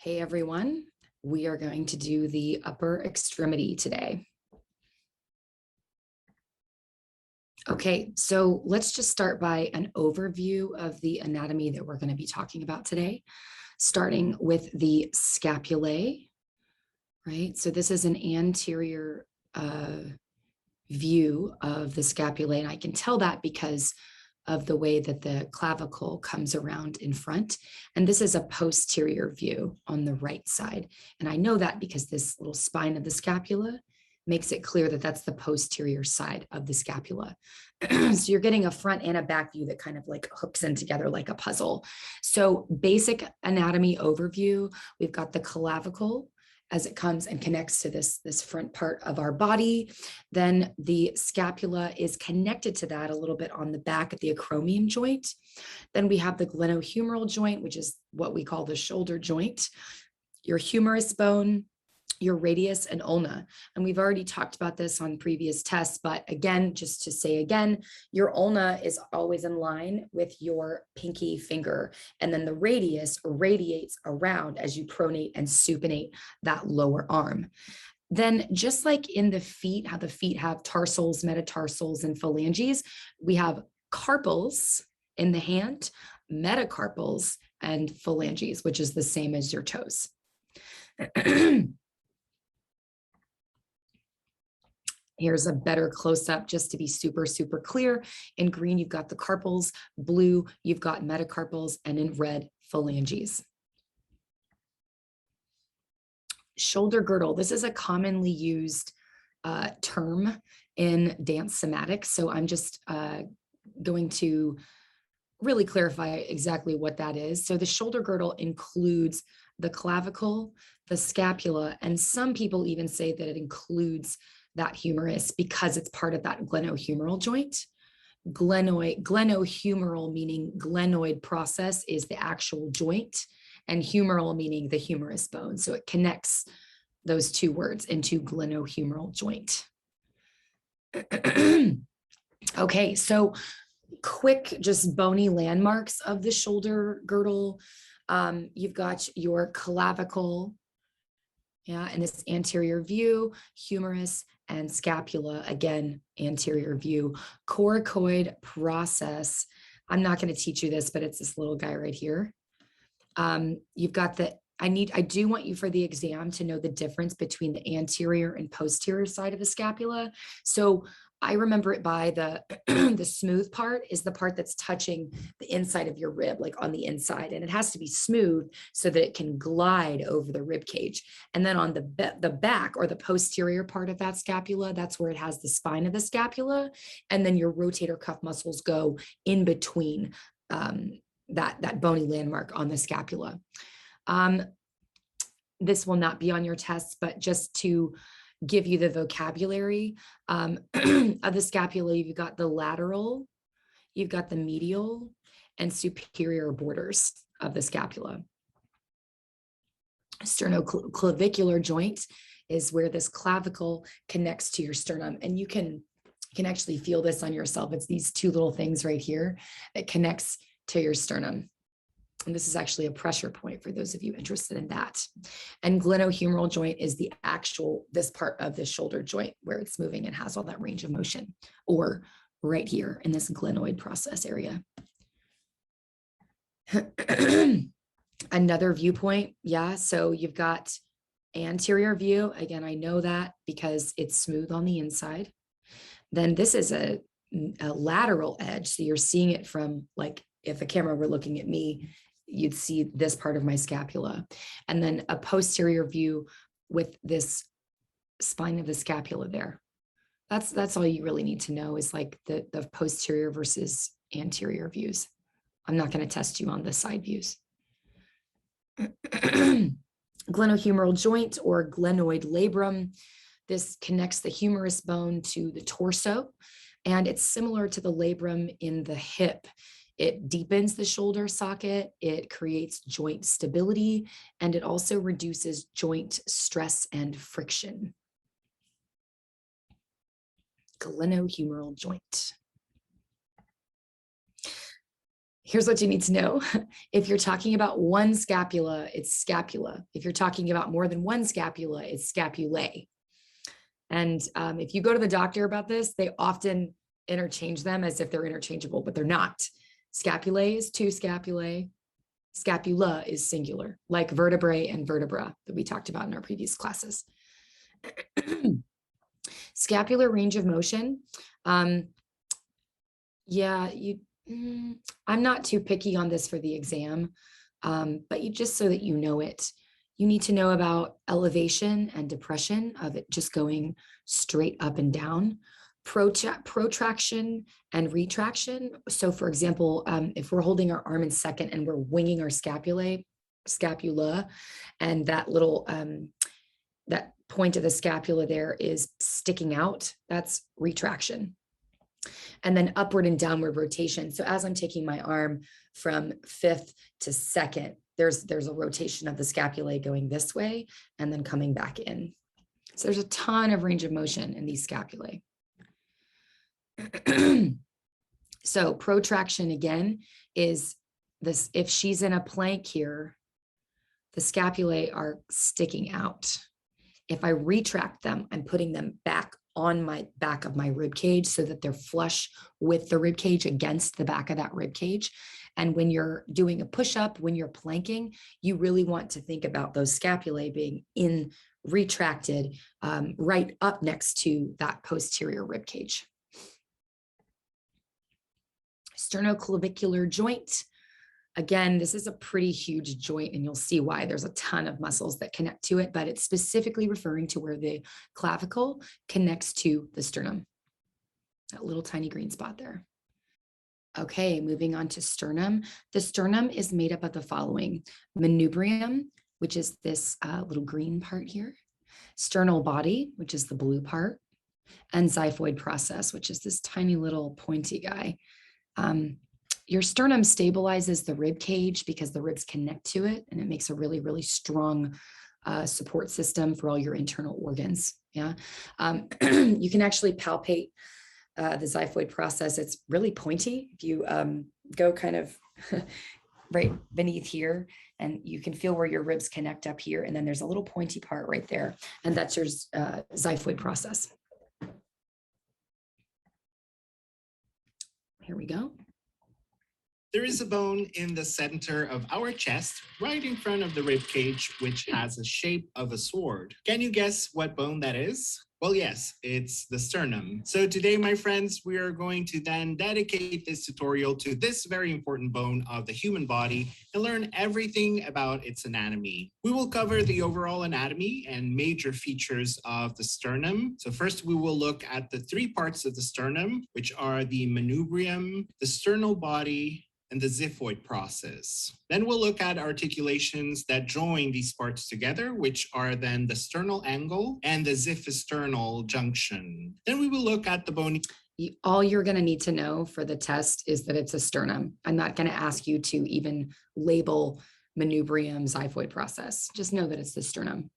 Hey everyone, we are going to do the upper extremity today. Okay, so let's just start by an overview of the anatomy that we're going to be talking about today, starting with the scapulae, right? So this is an anterior view of the scapulae, and I can tell that because of the way that the clavicle comes around in front. And this is a posterior view on the right side. And I know that because this little spine of the scapula makes it clear that that's the posterior side of the scapula. So you're getting a front and a back view that kind of like hooks in together like a puzzle. So basic anatomy overview, we've got the clavicle as it comes and connects to this front part of our body. Then the scapula is connected to that a little bit on the back at the acromion joint. Then we have the glenohumeral joint, which is what we call the shoulder joint, your humerus bone, your radius and ulna. And we've already talked about this on previous tests, but again, just to say again, your ulna is always in line with your pinky finger. And then the radius radiates around as you pronate and supinate that lower arm. Then just like in the feet, how the feet have tarsals, metatarsals, and phalanges, we have carpals in the hand, metacarpals, and phalanges, which is the same as your toes. Here's a better close-up just to be super, super clear. In green, you've got the carpals, blue, you've got metacarpals, and in red, phalanges. Shoulder girdle, this is a commonly used term in dance somatics. So I'm just going to really clarify exactly what that is. So the shoulder girdle includes the clavicle, the scapula, and some people even say that it includes that humerus because it's part of that glenohumeral joint. Glenohumeral meaning glenoid process is the actual joint, and humeral meaning the humerus bone. So it connects those two words into glenohumeral joint. Okay, so quick, just bony landmarks of the shoulder girdle. You've got your clavicle, and this anterior view, humerus, and scapula, again, anterior view. Coracoid process, I'm not going to teach you this, but it's this little guy right here. You've got the, I do want you for the exam to know the difference between the anterior and posterior side of the scapula. So I remember it by the, the smooth part is the part that's touching the inside of your rib, like on the inside, and it has to be smooth so that it can glide over the rib cage. And then on the back or the posterior part of that scapula, that's where it has the spine of the scapula. And then your rotator cuff muscles go in between that bony landmark on the scapula. This will not be on your tests, but just to give you the vocabulary of the scapula, you've got the lateral, you've got the medial and superior borders of the scapula. Sternoclavicular joint is where this clavicle connects to your sternum, and you can actually feel this on yourself. It's these two little things right here that connects to your sternum. And this is actually a pressure point for those of you interested in that. And glenohumeral joint is the actual, this part of the shoulder joint where it's moving and has all that range of motion, or right here in this glenoid process area. Another viewpoint, yeah, so you've got anterior view. Again, I know that because it's smooth on the inside. Then this is a lateral edge. So you're seeing it from, like, if the camera were looking at me, you'd see this part of my scapula. And then a posterior view with this spine of the scapula there. That's all you really need to know is like the posterior versus anterior views. I'm not going to test you on the side views. Glenohumeral joint or glenoid labrum. This connects the humerus bone to the torso, and it's similar to the labrum in the hip. It deepens the shoulder socket, it creates joint stability, and it also reduces joint stress and friction. Glenohumeral joint. Here's what you need to know. If you're talking about one scapula, it's scapula. If you're talking about more than one scapula, it's scapulae. And if you go to the doctor about this, they often interchange them as if they're interchangeable, but they're not. Scapulae is two scapulae. Scapula is singular, like vertebrae and vertebra that we talked about in our previous classes. Scapular range of motion. Yeah, I'm not too picky on this for the exam, but just so that you know it, you need to know about elevation and depression of it just going straight up and down, protraction and retraction. So for example, if we're holding our arm in second and we're winging our scapula, and that little, that point of the scapula there is sticking out, that's retraction. And then upward and downward rotation. So as I'm taking my arm from fifth to second, there's a rotation of the scapulae going this way and then coming back in. So there's a ton of range of motion in these scapulae. So protraction again is this, if she's in a plank here, the scapulae are sticking out. If I retract them, I'm putting them back on my back of my rib cage so that they're flush with the rib cage against the back of that rib cage. And when you're doing a push-up, when you're planking, you really want to think about those scapulae being in retracted right up next to that posterior rib cage. Sternoclavicular joint. Again, this is a pretty huge joint, and you'll see why. There's a ton of muscles that connect to it, but it's specifically referring to where the clavicle connects to the sternum. That little tiny green spot there. Okay, moving on to sternum. The sternum is made up of the following: manubrium, which is this little green part here, sternal body, which is the blue part, and xiphoid process, which is this tiny little pointy guy. Your sternum stabilizes the rib cage because the ribs connect to it, and it makes a really, really strong support system for all your internal organs. Yeah, you can actually palpate the xiphoid process. It's really pointy. If you go kind of right beneath here, and you can feel where your ribs connect up here, and then there's a little pointy part right there, and that's your xiphoid process. Here we go. There is a bone in the center of our chest, right in front of the rib cage, which has a shape of a sword. Can you guess what bone that is? Well, yes, it's the sternum. So today, my friends, we are going to then dedicate this tutorial to this very important bone of the human body and learn everything about its anatomy. We will cover the overall anatomy and major features of the sternum. So first, we will look at the three parts of the sternum, which are the manubrium, the sternal body, and the xiphoid process. Then we'll look at articulations that join these parts together, which are then the sternal angle and the xiphisternal junction. Then we will look at the bony. All you're going to need to know for the test is that it's a sternum. I'm not going to ask you to even label manubrium xiphoid process. Just know that it's the sternum.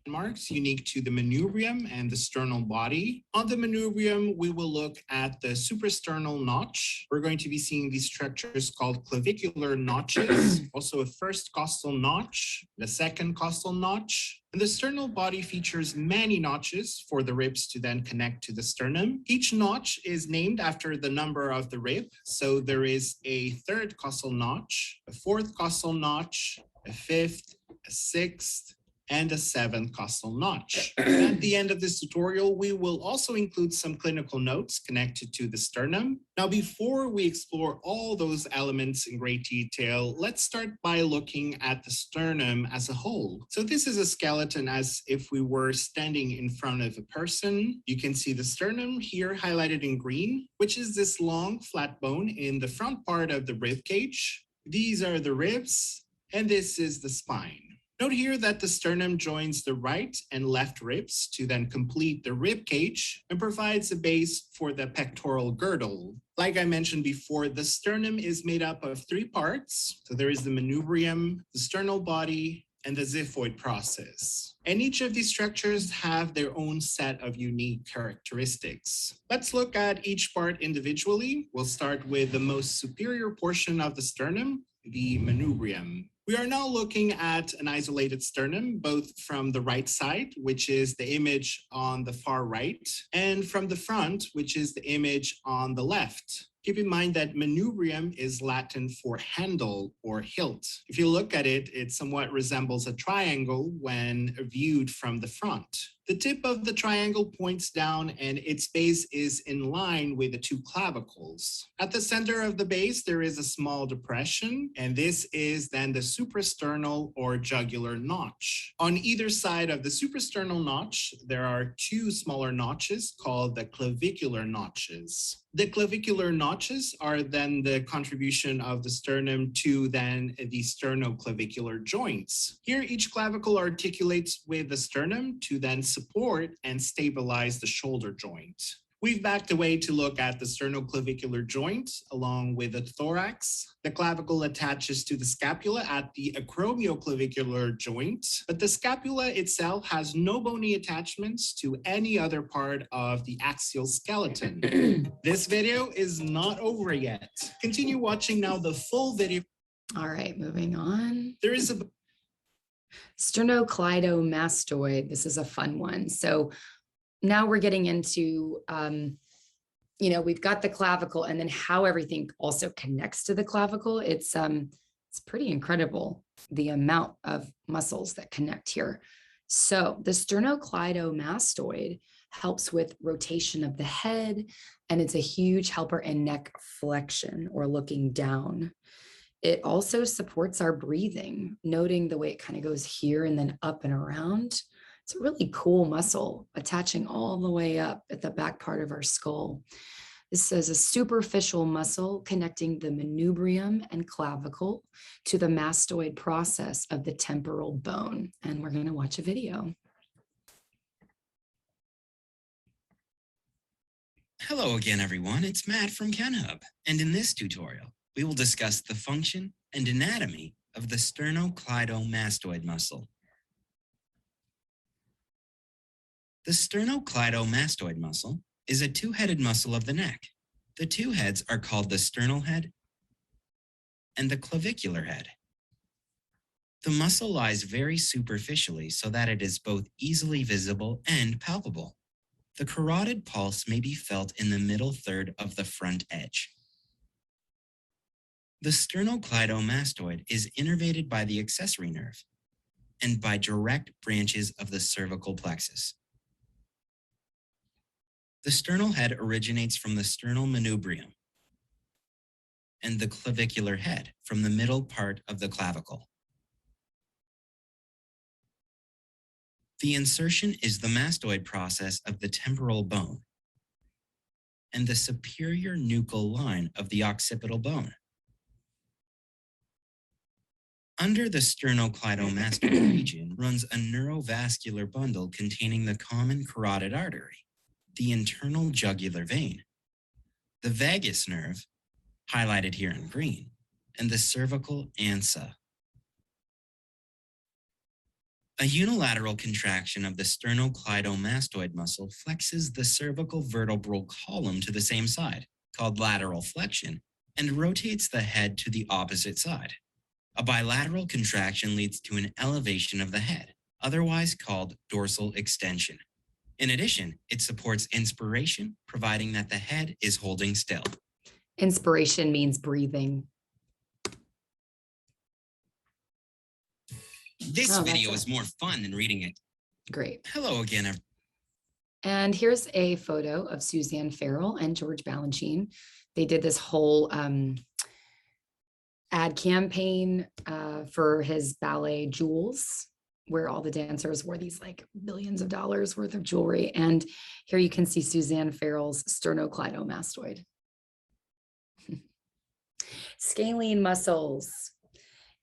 Marks unique to the manubrium and the sternal body. On the manubrium, we will look at the suprasternal notch. We're going to be seeing these structures called clavicular notches, also a first costal notch, the second costal notch. And the sternal body features many notches for the ribs to then connect to the sternum. Each notch is named after the number of the rib. So there is a third costal notch, a fourth costal notch, a fifth, a sixth, and a seventh costal notch. At the end of this tutorial, we will also include some clinical notes connected to the sternum. Now, before we explore all those elements in great detail, let's start by looking at the sternum as a whole. So this is a skeleton as if we were standing in front of a person. You can see the sternum here highlighted in green, which is this long flat bone in the front part of the rib cage. These are the ribs, and this is the spine. Note here that the sternum joins the right and left ribs to then complete the rib cage and provides a base for the pectoral girdle. Like I mentioned before, the sternum is made up of three parts. So there is the manubrium, the sternal body, and the xiphoid process. And each of these structures have their own set of unique characteristics. Let's look at each part individually. We'll start with the most superior portion of the sternum, the manubrium. We are now looking at an isolated sternum, both from the right side, which is the image on the far right, and from the front, which is the image on the left. Keep in mind that manubrium is Latin for handle or hilt. If you look at it, it somewhat resembles a triangle when viewed from the front. The tip of the triangle points down and its base is in line with the two clavicles. At the center of the base, there is a small depression, and this is then the suprasternal or jugular notch. On either side of the suprasternal notch, there are two smaller notches called the clavicular notches. The clavicular notches are then the contribution of the sternum to then the sternoclavicular joints. Here, each clavicle articulates with the sternum to then support and stabilize the shoulder joint. We've backed away to look at the sternoclavicular joint along with the thorax. The clavicle attaches to the scapula at the acromioclavicular joint, but the scapula itself has no bony attachments to any other part of the axial skeleton. This video is not over yet. Continue watching now the full video. All right, moving on. There is a Sternocleidomastoid. This is a fun one. So now we're getting into, we've got the clavicle and then how everything also connects to the clavicle. It's pretty incredible, the amount of muscles that connect here. So the sternocleidomastoid helps with rotation of the head, and it's a huge helper in neck flexion or looking down. It also supports our breathing, noting the way it kind of goes here and then up and around. It's a really cool muscle attaching all the way up at the back part of our skull. This is a superficial muscle connecting the manubrium and clavicle to the mastoid process of the temporal bone. And we're going to watch a video. Hello again, everyone. It's Matt from KenHub. And in this tutorial, we will discuss the function and anatomy of the sternocleidomastoid muscle. The sternocleidomastoid muscle is a two-headed muscle of the neck. The two heads are called the sternal head and the clavicular head. The muscle lies very superficially so that it is both easily visible and palpable. The carotid pulse may be felt in the middle third of the front edge. The sternocleidomastoid is innervated by the accessory nerve and by direct branches of the cervical plexus. The sternal head originates from the sternal manubrium and the clavicular head from the middle part of the clavicle. The insertion is the mastoid process of the temporal bone and the superior nuchal line of the occipital bone. Under the sternocleidomastoid region runs a neurovascular bundle containing the common carotid artery, the internal jugular vein, the vagus nerve, highlighted here in green, and the cervical ansa. A unilateral contraction of the sternocleidomastoid muscle flexes the cervical vertebral column to the same side, called lateral flexion, and rotates the head to the opposite side. A bilateral contraction leads to an elevation of the head, otherwise called dorsal extension. In addition, it supports inspiration, providing that the head is holding still. Inspiration means breathing. This video is more fun than reading it. Great. Hello again. And here's a photo of Suzanne Farrell and George Balanchine. They did this whole ad campaign for his ballet Jewels, where all the dancers wore these like billions of dollars worth of jewelry. And here you can see Suzanne Farrell's sternocleidomastoid. Scalene muscles.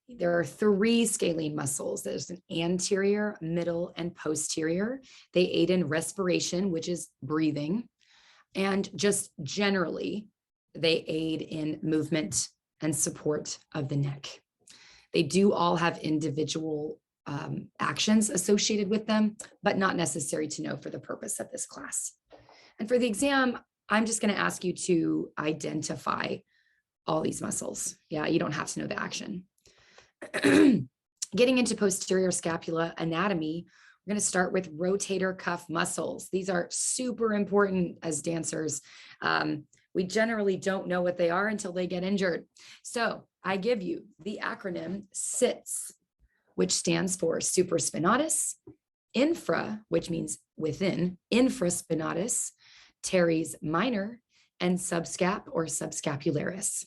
There are 3 scalene muscles. There's an anterior, middle, and posterior. They aid in respiration, which is breathing. And just generally, they aid in movement and support of the neck. They do all have individual actions associated with them, but not necessary to know for the purpose of this class. And for the exam, I'm just going to ask you to identify all these muscles. Yeah, you don't have to know the action. Getting into posterior scapula anatomy, we're going to start with rotator cuff muscles. These are super important as dancers. We generally don't know what they are until they get injured. So I give you the acronym SITS, which stands for supraspinatus, infra, which means within, infraspinatus, teres minor, and subscap or subscapularis.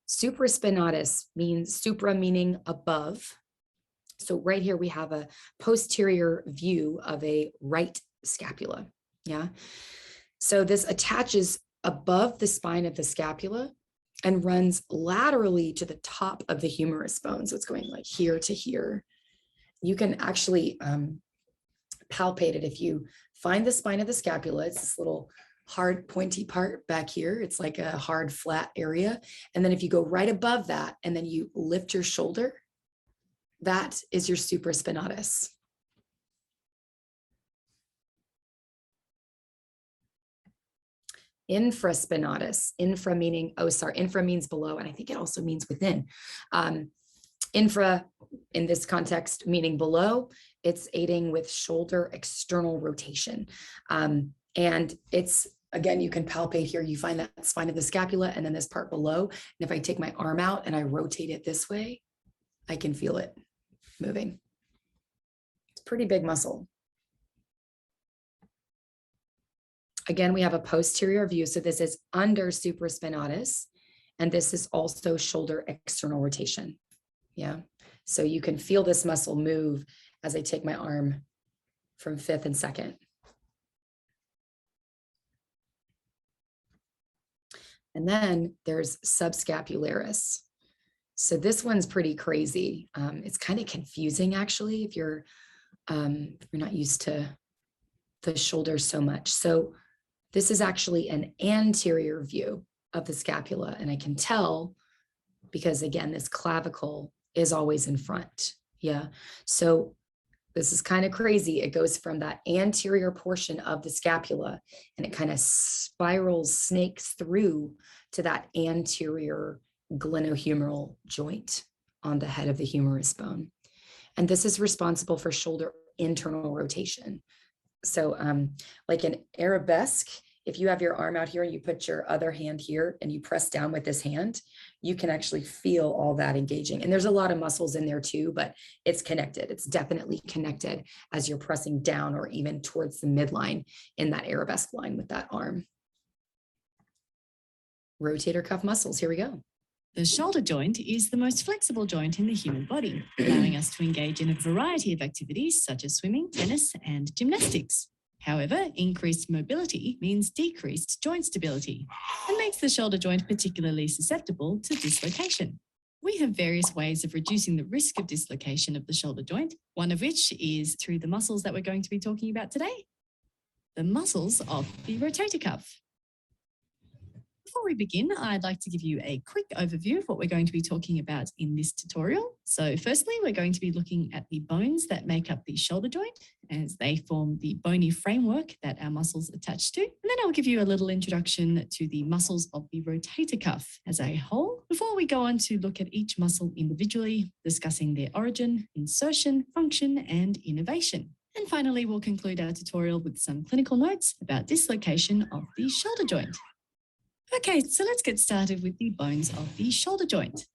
Supraspinatus means supra meaning above. So right here we have a posterior view of a right scapula. Yeah. So this attaches above the spine of the scapula and runs laterally to the top of the humerus bone. So it's going like here to here. You can actually palpate it if you find the spine of the scapula. It's this little hard pointy part back here. It's like a hard flat area. And then if you go right above that and then you lift your shoulder, that is your supraspinatus. Infraspinatus, infra meaning, infra means below, and I think it also means within. Infra in this context meaning below, it's aiding with shoulder external rotation. And it's, again, you can palpate here, you find that spine of the scapula and then this part below. And if I take my arm out and I rotate it this way, I can feel it moving. It's a pretty big muscle. Again, we have a posterior view. So this is under supraspinatus, and this is also shoulder external rotation. Yeah. So you can feel this muscle move as I take my arm from fifth and second. And then there's subscapularis. So this one's pretty crazy. It's kind of confusing actually if you're not used to the shoulder so much. So this is actually an anterior view of the scapula, and I can tell because again, this clavicle is always in front. Yeah. So this is kind of crazy. It goes from that anterior portion of the scapula and it kind of spirals, snakes through to that anterior glenohumeral joint on the head of the humerus bone. And this is responsible for shoulder internal rotation. So like an arabesque, if you have your arm out here and you put your other hand here and you press down with this hand, you can actually feel all that engaging. And there's a lot of muscles in there too, but it's connected. It's definitely connected as you're pressing down or even towards the midline in that arabesque line with that arm. Rotator cuff muscles, here we go. The shoulder joint is the most flexible joint in the human body, allowing us to engage in a variety of activities such as swimming, tennis, and gymnastics. However, increased mobility means decreased joint stability and makes the shoulder joint particularly susceptible to dislocation. We have various ways of reducing the risk of dislocation of the shoulder joint, one of which is through the muscles that we're going to be talking about today, the muscles of the rotator cuff. Before we begin, I'd like to give you a quick overview of what we're going to be talking about in this tutorial. So firstly, we're going to be looking at the bones that make up the shoulder joint as they form the bony framework that our muscles attach to. And then I'll give you a little introduction to the muscles of the rotator cuff as a whole before we go on to look at each muscle individually, discussing their origin, insertion, function, and innervation. And finally, we'll conclude our tutorial with some clinical notes about dislocation of the shoulder joint. Okay, so let's get started with the bones of the shoulder joint.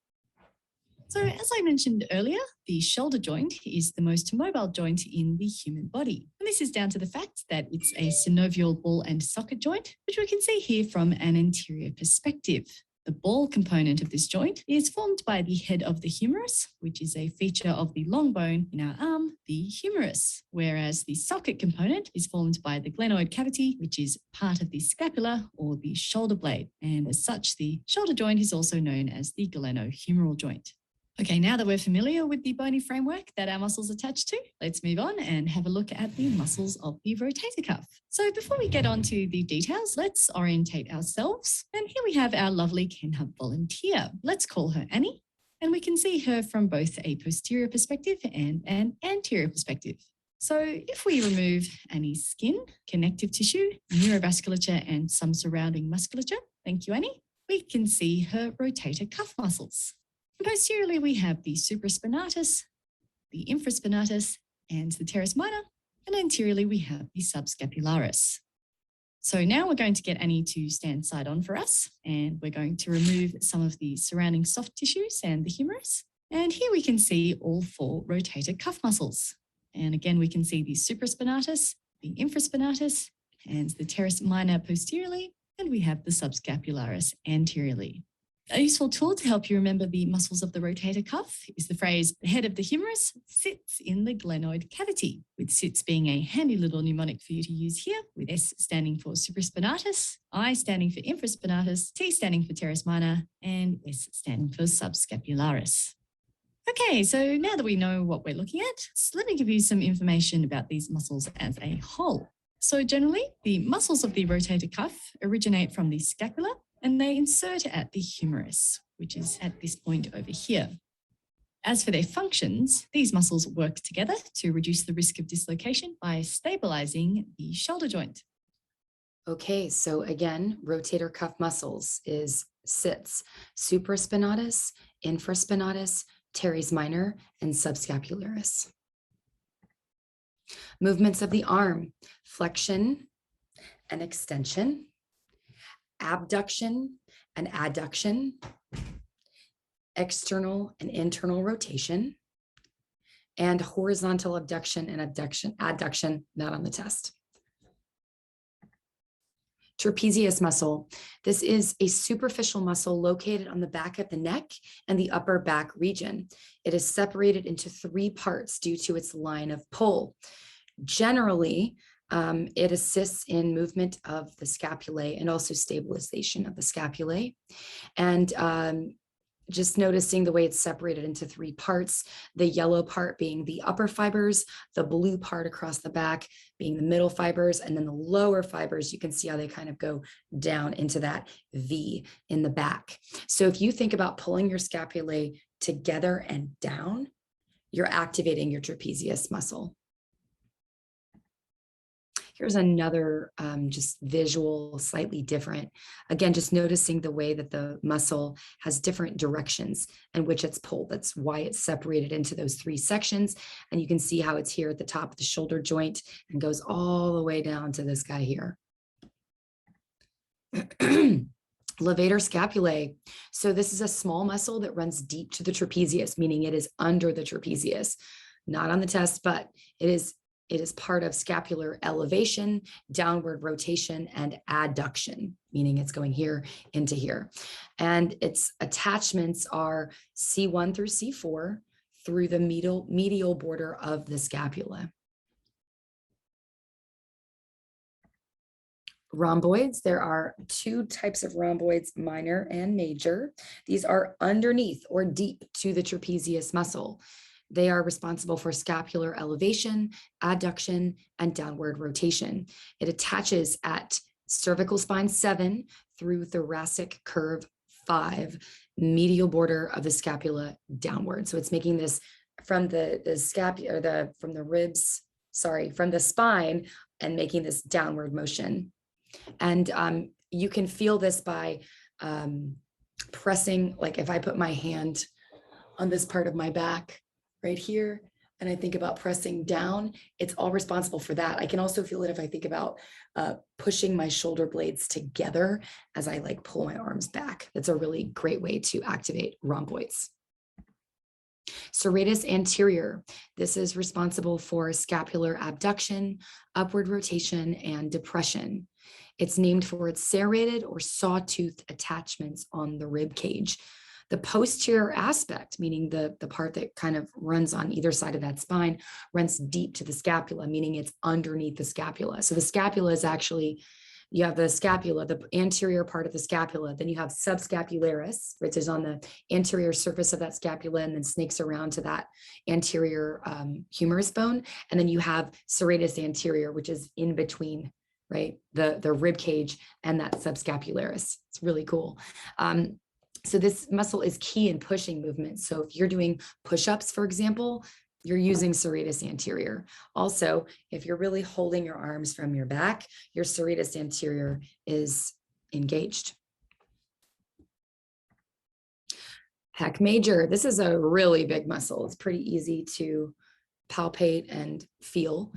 So as I mentioned earlier, the shoulder joint is the most mobile joint in the human body. And this is down to the fact that it's a synovial ball and socket joint, which we can see here from an anterior perspective. The ball component of this joint is formed by the head of the humerus, which is a feature of the long bone in our arm, the humerus, whereas the socket component is formed by the glenoid cavity, which is part of the scapula or the shoulder blade. And as such, the shoulder joint is also known as the glenohumeral joint. Okay, now that we're familiar with the bony framework that our muscles attach to, let's move on and have a look at the muscles of the rotator cuff. So before we get on to the details, let's orientate ourselves. And here we have our lovely Ken Hub volunteer. Let's call her Annie. And we can see her from both a posterior perspective and an anterior perspective. So if we remove Annie's skin, connective tissue, neurovasculature, and some surrounding musculature, thank you, Annie, we can see her rotator cuff muscles. Posteriorly, we have the supraspinatus, the infraspinatus, and the teres minor, and anteriorly, we have the subscapularis. So now we're going to get Annie to stand side on for us, and we're going to remove some of the surrounding soft tissues and the humerus. And here we can see all 4 rotator cuff muscles. And again, we can see the supraspinatus, the infraspinatus, and the teres minor posteriorly, and we have the subscapularis anteriorly. A useful tool to help you remember the muscles of the rotator cuff is the phrase, the head of the humerus sits in the glenoid cavity, with sits being a handy little mnemonic for you to use here, with S standing for supraspinatus, I standing for infraspinatus, T standing for teres minor, and S standing for subscapularis. Okay, so now that we know what we're looking at, let me give you some information about these muscles as a whole. So generally, the muscles of the rotator cuff originate from the scapula, and they insert at the humerus, which is at this point over here. As for their functions, these muscles work together to reduce the risk of dislocation by stabilizing the shoulder joint. Okay, so again, rotator cuff muscles sits supraspinatus, infraspinatus, teres minor, and subscapularis. Movements of the arm, flexion and extension, abduction and adduction, external and internal rotation, and horizontal abduction and adduction, not on the test. Trapezius muscle. This is a superficial muscle located on the back of the neck and the upper back region. It is separated into 3 parts due to its line of pull. Generally, it assists in movement of the scapulae and also stabilization of the scapulae. And just noticing the way it's separated into 3 parts, the yellow part being the upper fibers, the blue part across the back being the middle fibers, and then the lower fibers, you can see how they kind of go down into that V in the back. So if you think about pulling your scapulae together and down, you're activating your trapezius muscle. Here's another just visual, slightly different. Again, just noticing the way that the muscle has different directions in which it's pulled. That's why it's separated into those 3 sections. And you can see how it's here at the top of the shoulder joint and goes all the way down to this guy here. Levator Scapulae. So this is a small muscle that runs deep to the trapezius, meaning it is under the trapezius. Not on the test, but it is part of scapular elevation, downward rotation, and adduction, meaning it's going here into here. And its attachments are C1 through C4 through the medial border of the scapula. Rhomboids, there are 2 types of rhomboids, minor and major. These are underneath or deep to the trapezius muscle. They are responsible for scapular elevation, adduction, and downward rotation. It attaches at cervical spine 7 through thoracic curve 5, medial border of the scapula downward. So it's making this from the scapula, from the spine, and making this downward motion. And you can feel this by pressing, like if I put my hand on this part of my back, right here, and I think about pressing down, it's all responsible for that. I can also feel it if I think about pushing my shoulder blades together as I like pull my arms back. That's a really great way to activate rhomboids. Serratus Anterior. This is responsible for scapular abduction, upward rotation, and depression. It's named for its serrated or sawtooth attachments on the rib cage. The posterior aspect, meaning the part that kind of runs on either side of that spine, runs deep to the scapula, meaning it's underneath the scapula. So the scapula is actually, you have the scapula, the anterior part of the scapula, then you have subscapularis, which is on the anterior surface of that scapula and then snakes around to that anterior humerus bone. And then you have serratus anterior, which is in between, right? The rib cage and that subscapularis. It's really cool. So this muscle is key in pushing movement. So if you're doing push-ups, for example, you're using serratus anterior. Also, if you're really holding your arms from your back, your serratus anterior is engaged. Pec major, this is a really big muscle. It's pretty easy to palpate and feel.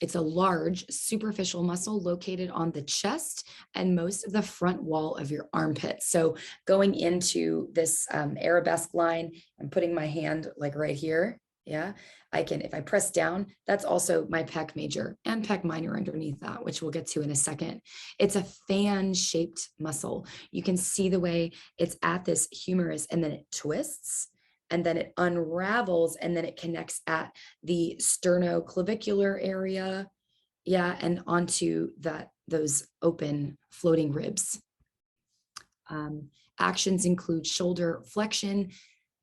It's a large superficial muscle located on the chest and most of the front wall of your armpit. So going into this arabesque line, I'm putting my hand like right here. Yeah, I can, if I press down, that's also my pec major and pec minor underneath that, which we'll get to in a second. It's a fan-shaped muscle. You can see the way it's at this humerus and then it twists and then it unravels and then it connects at the sternoclavicular area. Yeah, and onto those open floating ribs. Actions include shoulder flexion,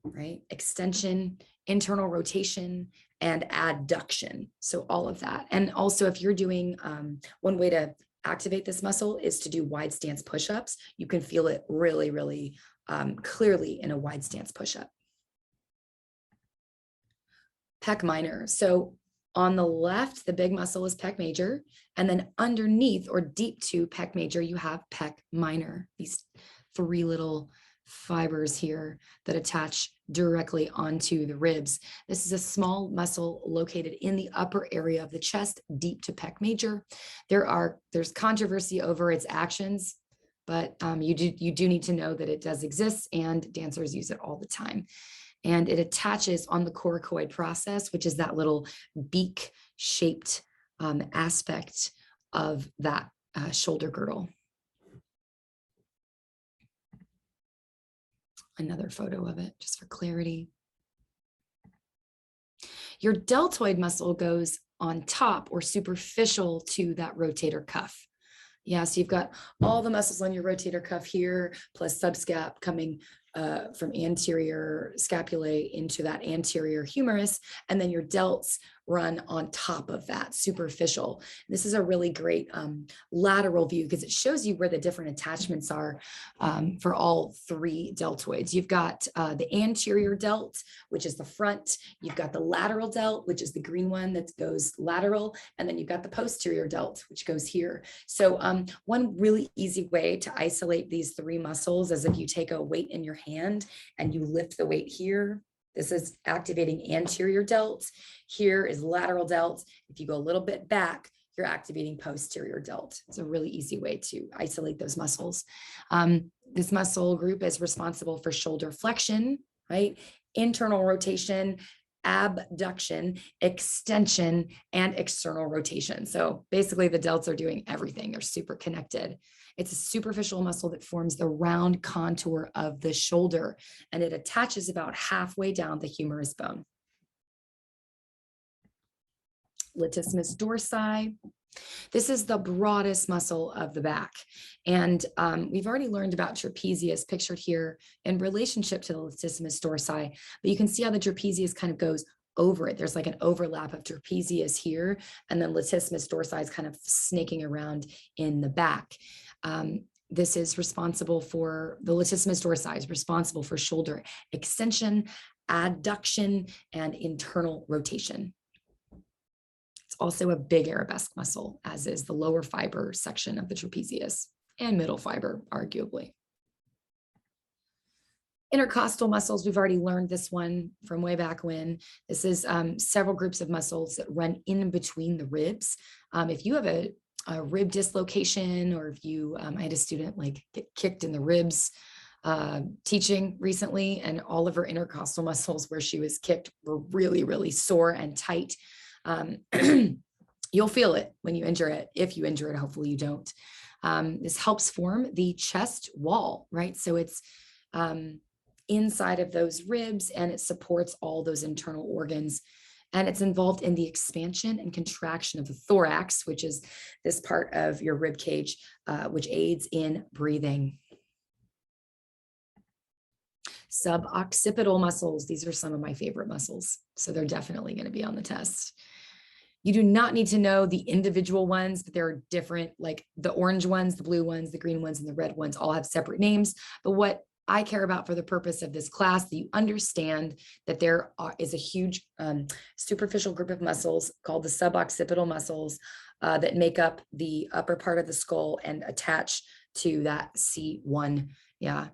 right? Extension, internal rotation, and adduction. So all of that. And also if you're doing, one way to activate this muscle is to do wide stance push-ups. You can feel it really, really clearly in a wide stance push-up. Pec minor. So on the left, the big muscle is pec major, and then underneath or deep to pec major, you have pec minor, these three little fibers here that attach directly onto the ribs. This is a small muscle located in the upper area of the chest, deep to pec major. There's controversy over its actions, but you do need to know that it does exist and dancers use it all the time. And it attaches on the coracoid process, which is that little beak-shaped aspect of that shoulder girdle. Another photo of it, just for clarity. Your deltoid muscle goes on top or superficial to that rotator cuff. Yeah, so you've got all the muscles on your rotator cuff here, plus subscap coming from anterior scapulae into that anterior humerus, and then your delts run on top of that, superficial. This is a really great lateral view because it shows you where the different attachments are for all three deltoids. You've got the anterior delt, which is the front. You've got the lateral delt, which is the green one that goes lateral. And then you've got the posterior delt, which goes here. So one really easy way to isolate these three muscles is if you take a weight in your hand and you lift the weight here. This is activating anterior delt. Here is lateral delt. If you go a little bit back, you're activating posterior delt. It's a really easy way to isolate those muscles. This muscle group is responsible for shoulder flexion, right? Internal rotation, abduction, extension, and external rotation. So basically the delts are doing everything. They're super connected. It's a superficial muscle that forms the round contour of the shoulder, and it attaches about halfway down the humerus bone. Latissimus dorsi. This is the broadest muscle of the back. And we've already learned about trapezius pictured here in relationship to the latissimus dorsi, but you can see how the trapezius kind of goes over it. There's like an overlap of trapezius here, and then latissimus dorsi is kind of snaking around in the back. This is responsible for, the latissimus dorsi is responsible for shoulder extension, adduction, and internal rotation. It's also a big arabesque muscle, as is the lower fiber section of the trapezius and middle fiber, arguably. Intercostal muscles, we've already learned this one from way back when. This is several groups of muscles that run in between the ribs. If you have a rib dislocation, or if you, I had a student like get kicked in the ribs teaching recently, and all of her intercostal muscles where she was kicked were really, really sore and tight. You'll feel it when you injure it. If you injure it, hopefully you don't. This helps form the chest wall, right? So it's inside of those ribs, and it supports all those internal organs. And it's involved in the expansion and contraction of the thorax, which is this part of your rib cage, which aids in breathing. Suboccipital muscles. These are some of my favorite muscles, so they're definitely going to be on the test. You do not need to know the individual ones, but there are different, like the orange ones, the blue ones, the green ones, and the red ones all have separate names. But what I care about for the purpose of this class that you understand that there is a huge superficial group of muscles called the suboccipital muscles that make up the upper part of the skull and attach to that C1. Yeah.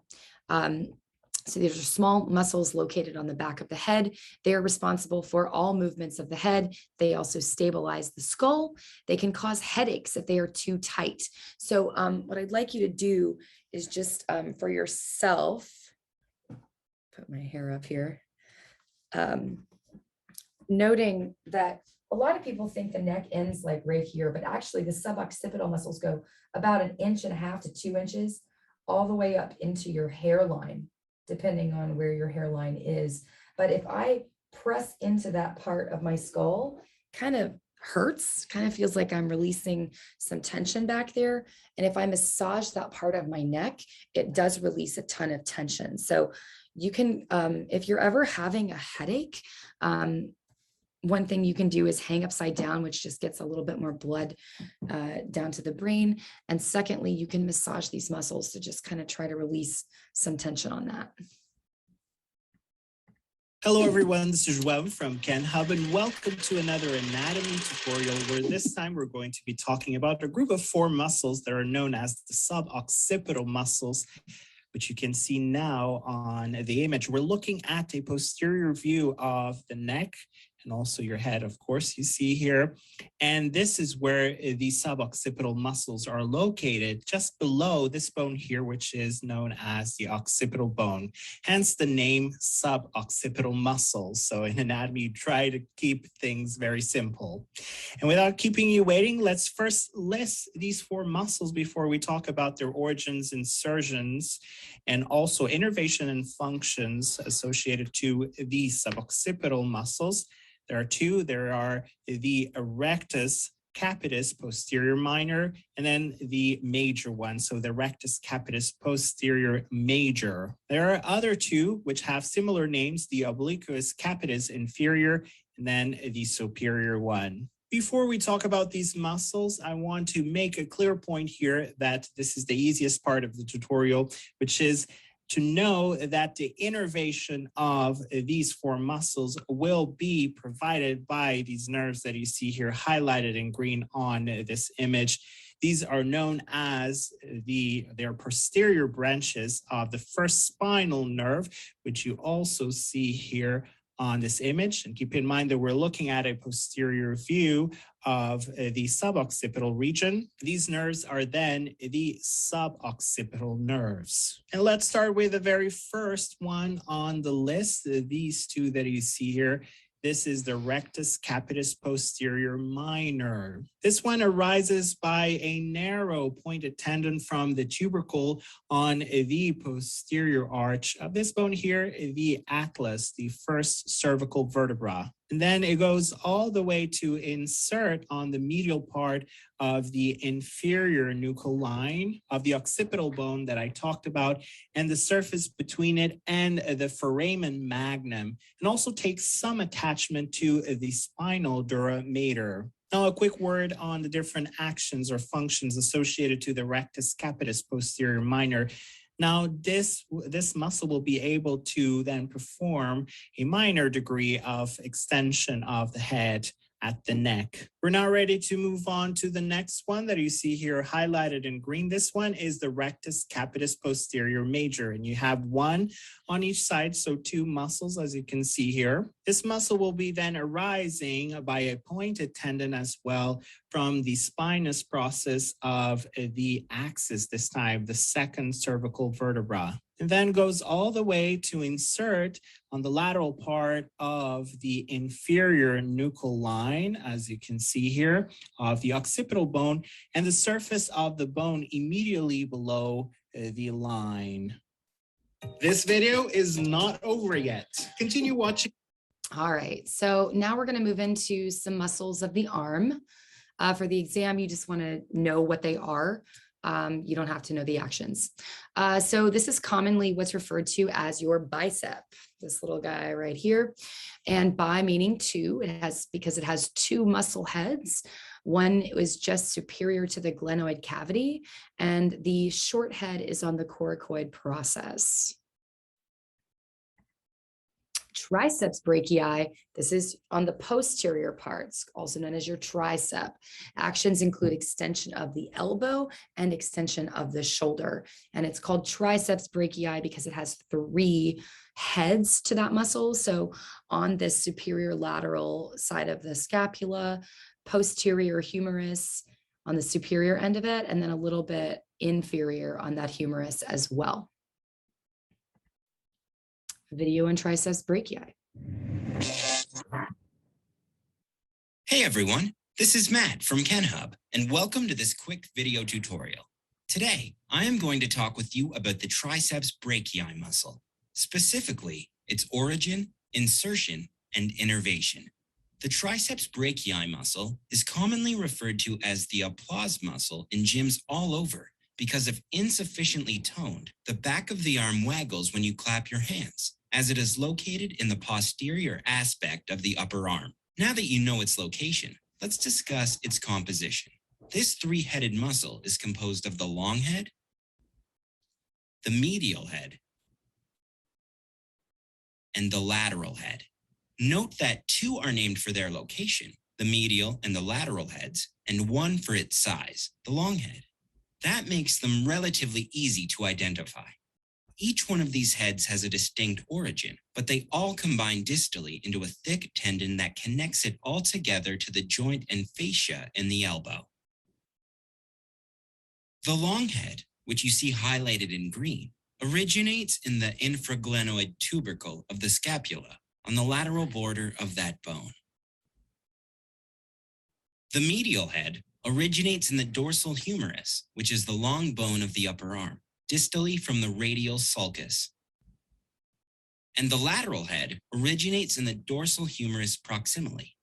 So these are small muscles located on the back of the head. They are responsible for all movements of the head. They also stabilize the skull. They can cause headaches if they are too tight. So what I'd like you to do is just for yourself, put my hair up here, noting that a lot of people think the neck ends like right here, but actually the suboccipital muscles go about 1.5 inches to 2 inches all the way up into your hairline, depending on where your hairline is. But if I press into that part of my skull, kind of hurts, kind of feels like I'm releasing some tension back there. And if I massage that part of my neck, it does release a ton of tension. So you can, if you're ever having a headache, one thing you can do is hang upside down, which just gets a little bit more blood down to the brain. And secondly, you can massage these muscles to just kind of try to release some tension on that. Hello everyone, this is João from Ken Hub and welcome to another anatomy tutorial where this time we're going to be talking about a group of 4 muscles that are known as the suboccipital muscles, which you can see now on the image. We're looking at a posterior view of the neck and also your head, of course, you see here. And this is where the suboccipital muscles are located, just below this bone here, which is known as the occipital bone, hence the name suboccipital muscles. So in anatomy, you try to keep things very simple. And without keeping you waiting, let's first list these 4 muscles before we talk about their origins, insertions, and also innervation and functions associated to the suboccipital muscles. There are 2. There are the rectus capitis posterior minor, and then the major one, so the rectus capitis posterior major. There are other 2 which have similar names, the obliquus capitis inferior, and then the superior one. Before we talk about these muscles, I want to make a clear point here that this is the easiest part of the tutorial, which is to know that the innervation of these 4 muscles will be provided by these nerves that you see here highlighted in green on this image. These are known as their posterior branches of the first spinal nerve, which you also see here on this image. And keep in mind that we're looking at a posterior view of the suboccipital region. These nerves are then the suboccipital nerves. And let's start with the very first one on the list, these 2 that you see here. This is the rectus capitis posterior minor. This one arises by a narrow pointed tendon from the tubercle on the posterior arch of this bone here, the atlas, the first cervical vertebra. And then it goes all the way to insert on the medial part of the inferior nuchal line of the occipital bone that I talked about, and the surface between it and the foramen magnum, and also takes some attachment to the spinal dura mater. Now, a quick word on the different actions or functions associated to the rectus capitis posterior minor. Now, this muscle will be able to then perform a minor degree of extension of the head at the neck. We're now ready to move on to the next one that you see here highlighted in green. This one is the rectus capitis posterior major, and you have 1 on each side, so 2 muscles as you can see here. This muscle will be then arising by a pointed tendon as well from the spinous process of the axis, this time the second cervical vertebra. And then goes all the way to insert on the lateral part of the inferior nuchal line, as you can see here, of the occipital bone, and the surface of the bone immediately below the line. This video is not over yet. Continue watching. All right, so now we're going to move into some muscles of the arm. For the exam, you just want to know what they are. You don't have to know the actions. So this is commonly what's referred to as your bicep, this little guy right here. And bi meaning 2, because it has 2 muscle heads. One was just superior to the glenoid cavity, and the short head is on the coracoid process. Triceps brachii, this is on the posterior parts, also known as your tricep. Actions include extension of the elbow and extension of the shoulder. And it's called triceps brachii because it has 3 heads to that muscle. So on this superior lateral side of the scapula, posterior humerus on the superior end of it, and then a little bit inferior on that humerus as well. Video on triceps brachii. Hey everyone, this is Matt from KenHub, and welcome to this quick video tutorial. Today, I am going to talk with you about the triceps brachii muscle, specifically its origin, insertion, and innervation. The triceps brachii muscle is commonly referred to as the applause muscle in gyms all over because if insufficiently toned, the back of the arm waggles when you clap your hands, as it is located in the posterior aspect of the upper arm. Now that you know its location, let's discuss its composition. This 3-headed muscle is composed of the long head, the medial head, and the lateral head. Note that 2 are named for their location, the medial and the lateral heads, and 1 for its size, the long head. That makes them relatively easy to identify. Each one of these heads has a distinct origin, but they all combine distally into a thick tendon that connects it all together to the joint and fascia in the elbow. The long head, which you see highlighted in green, originates in the infraglenoid tubercle of the scapula on the lateral border of that bone. The medial head originates in the dorsal humerus, which is the long bone of the upper arm, distally from the radial sulcus. And the lateral head originates in the dorsal humerus proximally.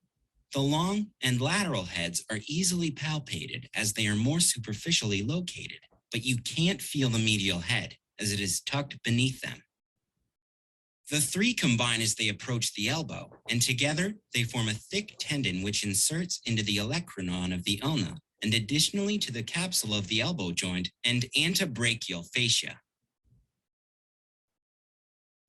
The long and lateral heads are easily palpated as they are more superficially located, but you can't feel the medial head as it is tucked beneath them. The 3 combine as they approach the elbow, and together they form a thick tendon which inserts into the olecranon of the ulna, and additionally to the capsule of the elbow joint and antebrachial fascia.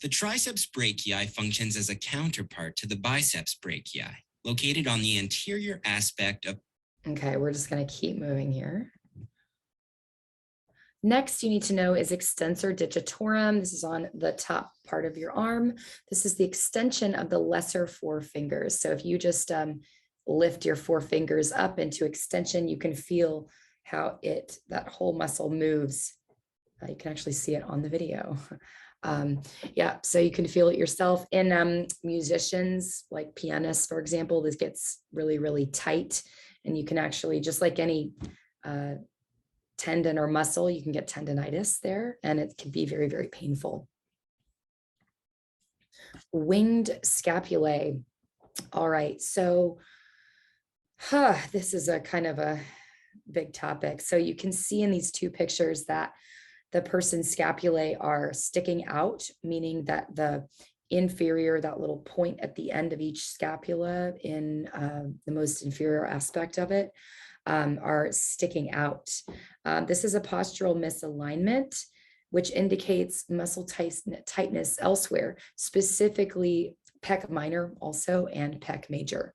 The triceps brachii functions as a counterpart to the biceps brachii, located on the anterior aspect of... Okay, we're just going to keep moving here. Next, you need to know is extensor digitorum. This is on the top part of your arm. This is the extension of the lesser 4 fingers. So if you just lift your 4 fingers up into extension, you can feel how that whole muscle moves. You can actually see it on the video. Yeah, so you can feel it yourself. In musicians, like pianists, for example, this gets really, really tight, and you can actually, just like any tendon or muscle, you can get tendonitis there, and it can be very, very painful. Winged scapulae. All right, so this is a kind of a big topic. So you can see in these 2 pictures that the person's scapulae are sticking out, meaning that the inferior, that little point at the end of each scapula in the most inferior aspect of it, are sticking out. This is a postural misalignment, which indicates muscle tightness elsewhere, specifically pec minor also and pec major.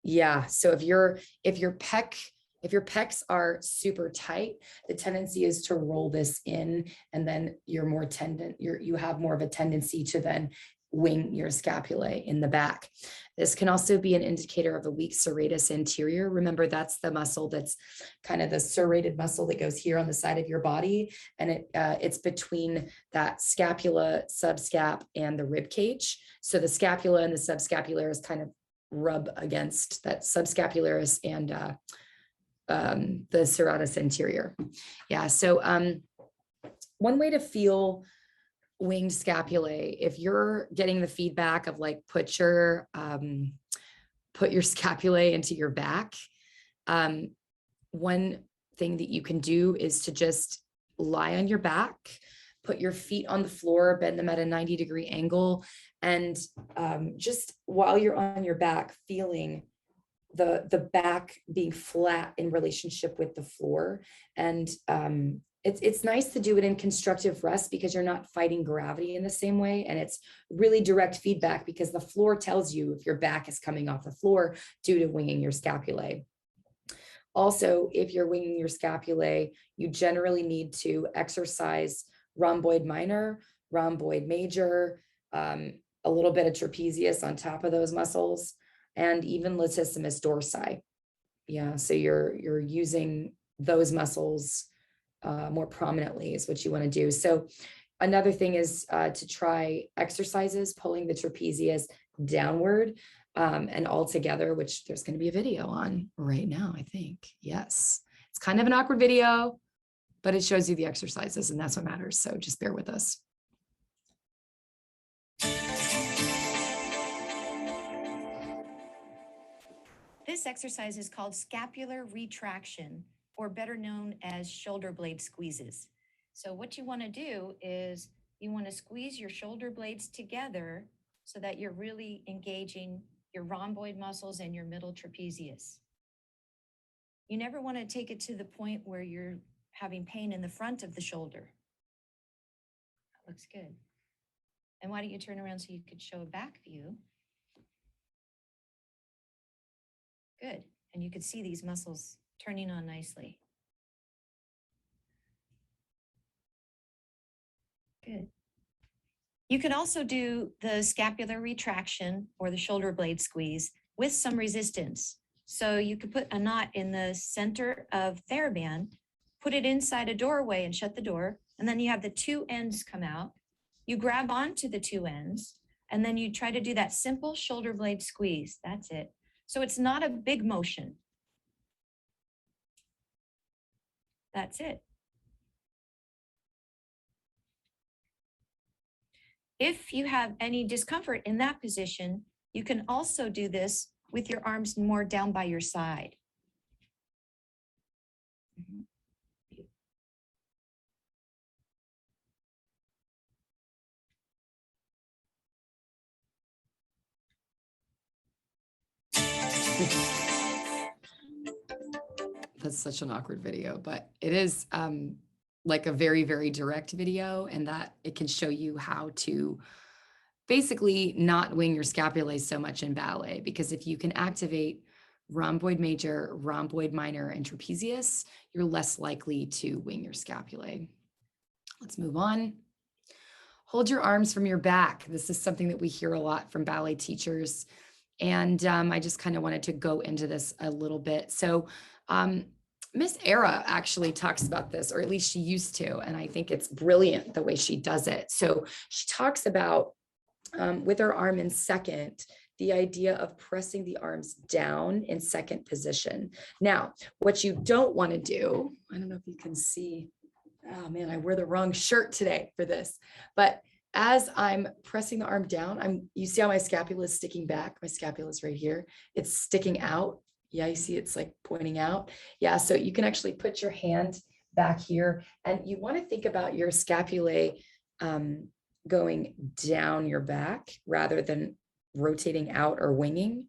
Yeah, so if your pecs are super tight, the tendency is to roll this in, and then you have more of a tendency to then wing your scapulae in the back. This can also be an indicator of a weak serratus anterior. Remember, that's the muscle that's kind of the serrated muscle that goes here on the side of your body, and it's between that scapula, subscap, and the rib cage. So the scapula and the subscapularis kind of rub against that subscapularis and the serratus anterior. Yeah, so one way to feel winged scapulae, if you're getting the feedback of like put your scapulae into your back, one thing that you can do is to just lie on your back, put your feet on the floor, bend them at a 90-degree angle, and just while you're on your back, feeling the back being flat in relationship with the floor. And it's nice to do it in constructive rest because you're not fighting gravity in the same way. And it's really direct feedback because the floor tells you if your back is coming off the floor due to winging your scapulae. Also, if you're winging your scapulae, you generally need to exercise rhomboid minor, rhomboid major, a little bit of trapezius on top of those muscles, and even latissimus dorsi. Yeah, so you're using those muscles more prominently is what you want to do. So another thing is to try exercises, pulling the trapezius downward and all together, which there's going to be a video on right now, I think. Yes, it's kind of an awkward video, but it shows you the exercises and that's what matters. So just bear with us. This exercise is called scapular retraction, or better known as shoulder blade squeezes. So what you want to do is you want to squeeze your shoulder blades together so that you're really engaging your rhomboid muscles and your middle trapezius. You never want to take it to the point where you're having pain in the front of the shoulder. That looks good. And why don't you turn around so you could show a back view? Good. And you could see these muscles turning on nicely. Good. You can also do the scapular retraction or the shoulder blade squeeze with some resistance. So you could put a knot in the center of TheraBand, put it inside a doorway and shut the door, and then you have the two ends come out. You grab onto the two ends, and then you try to do that simple shoulder blade squeeze. That's it. So it's not a big motion. That's it. If you have any discomfort in that position, you can also do this with your arms more down by your side. That's such an awkward video, but it is like a very, very direct video, and that it can show you how to basically not wing your scapulae so much in ballet, because if you can activate rhomboid major, rhomboid minor, and trapezius, you're less likely to wing your scapulae. Let's move on. Hold your arms from your back. This is something that we hear a lot from ballet teachers. And I just kind of wanted to go into this a little bit. So Miss Era actually talks about this, or at least she used to, and I think it's brilliant the way she does it. So she talks about with her arm in second, the idea of pressing the arms down in second position. Now, what you don't want to do, I don't know if you can see, oh man, I wear the wrong shirt today for this, but as I'm pressing the arm down, you see how my scapula is sticking back? My scapula is right here. It's sticking out. Yeah, you see it's like pointing out. Yeah, so you can actually put your hand back here, and you want to think about your scapulae going down your back rather than rotating out or winging,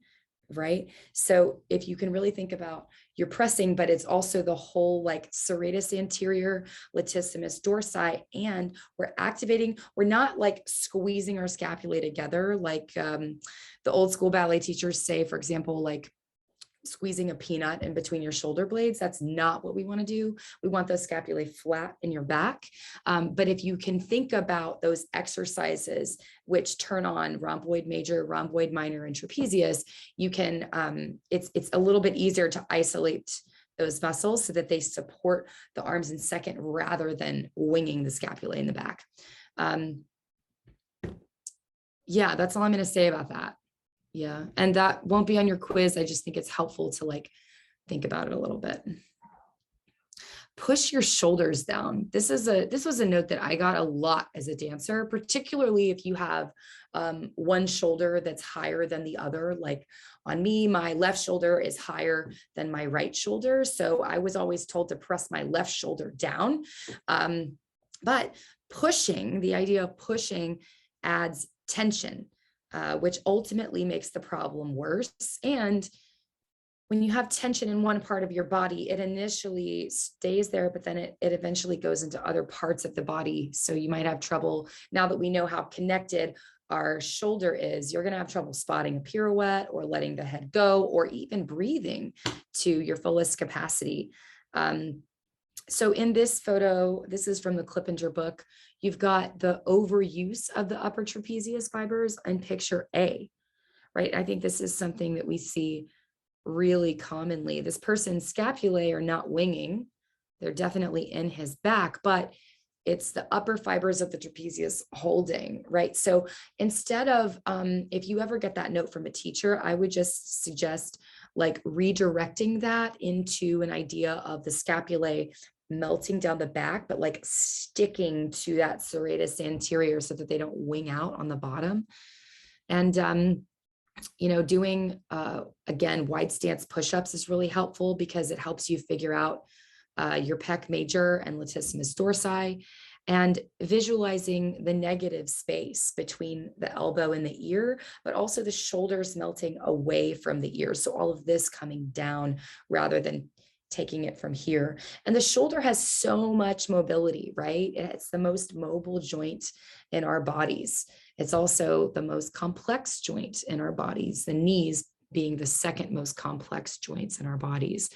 right? So if you can really think about you're pressing, but it's also the whole like Serratus Anterior, Latissimus Dorsi, and we're activating, we're not like squeezing our scapulae together like the old school ballet teachers say, for example, like squeezing a peanut in between your shoulder blades. That's not what we want to do. We want those scapulae flat in your back. But if you can think about those exercises which turn on rhomboid major, rhomboid minor, and trapezius, you can, it's a little bit easier to isolate those muscles so that they support the arms in second rather than winging the scapulae in the back. Yeah, that's all I'm going to say about that. Yeah, and that won't be on your quiz. I just think it's helpful to like think about it a little bit. Push your shoulders down. This was a note that I got a lot as a dancer, particularly if you have one shoulder that's higher than the other. Like on me, my left shoulder is higher than my right shoulder. So I was always told to press my left shoulder down. But pushing, the idea of pushing adds tension. Which ultimately makes the problem worse. And when you have tension in one part of your body, it initially stays there, but then it eventually goes into other parts of the body. So you might have trouble, now that we know how connected our shoulder is, you're going to have trouble spotting a pirouette or letting the head go, or even breathing to your fullest capacity. So in this photo, this is from the Clippinger book, you've got the overuse of the upper trapezius fibers in picture A, right? I think this is something that we see really commonly. This person's scapulae are not winging. They're definitely in his back, but it's the upper fibers of the trapezius holding, right? So instead of, if you ever get that note from a teacher, I would just suggest like redirecting that into an idea of the scapulae melting down the back, but like sticking to that serratus anterior so that they don't wing out on the bottom. And, you know, doing, again, wide stance push-ups is really helpful because it helps you figure out your pec major and latissimus dorsi, and visualizing the negative space between the elbow and the ear, but also the shoulders melting away from the ear. So all of this coming down rather than taking it from here. And the shoulder has so much mobility, right? It's the most mobile joint in our bodies. It's also the most complex joint in our bodies, the knees being the second most complex joints in our bodies.